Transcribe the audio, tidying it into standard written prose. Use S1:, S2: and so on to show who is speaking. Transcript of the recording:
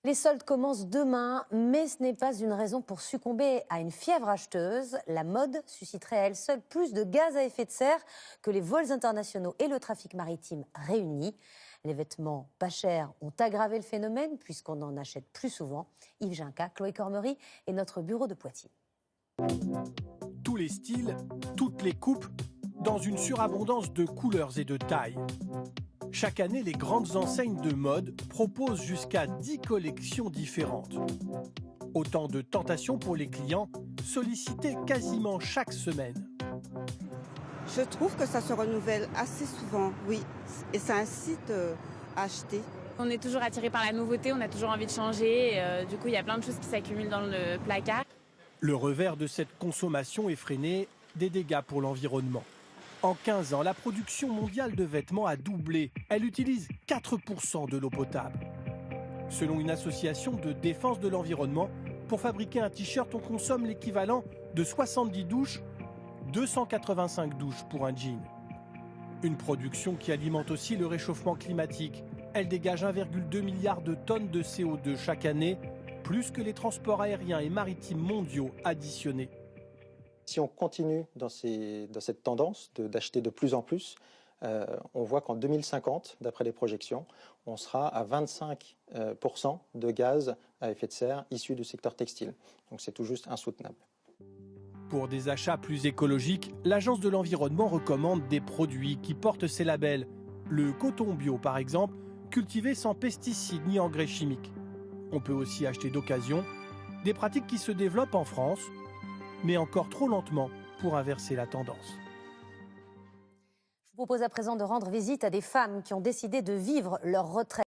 S1: Les soldes commencent demain, mais ce n'est pas une raison pour succomber à une fièvre acheteuse. La mode susciterait à elle seule plus de gaz à effet de serre que les vols internationaux et le trafic maritime réunis. Les vêtements pas chers ont aggravé le phénomène puisqu'on en achète plus souvent. Yves Ginca, Chloé Cormery et notre bureau de Poitiers.
S2: Tous les styles, toutes les coupes, dans une surabondance de couleurs et de tailles. Chaque année, les grandes enseignes de mode proposent jusqu'à 10 collections différentes. Autant de tentations pour les clients, sollicités quasiment chaque semaine.
S3: Je trouve que ça se renouvelle assez souvent, oui. Et ça incite à acheter.
S4: On est toujours attiré par la nouveauté, on a toujours envie de changer. Du coup, il y a plein de choses qui s'accumulent dans le placard.
S2: Le revers de cette consommation effrénée, des dégâts pour l'environnement. En 15 ans, la production mondiale de vêtements a doublé. Elle utilise 4% de l'eau potable. Selon une association de défense de l'environnement, pour fabriquer un t-shirt, on consomme l'équivalent de 70 douches, 285 douches pour un jean. Une production qui alimente aussi le réchauffement climatique. Elle dégage 1,2 milliard de tonnes de CO2 chaque année, plus que les transports aériens et maritimes mondiaux additionnés.
S5: Si on continue dans cette tendance d'acheter de plus en plus, on voit qu'en 2050, d'après les projections, on sera à 25% de gaz à effet de serre issus du secteur textile. Donc c'est tout juste insoutenable.
S2: Pour des achats plus écologiques, l'Agence de l'environnement recommande des produits qui portent ces labels. Le coton bio, par exemple, cultivé sans pesticides ni engrais chimiques. On peut aussi acheter d'occasion des pratiques qui se développent en France, mais encore trop lentement pour inverser la tendance.
S1: Je vous propose à présent de rendre visite à des femmes qui ont décidé de vivre leur retraite.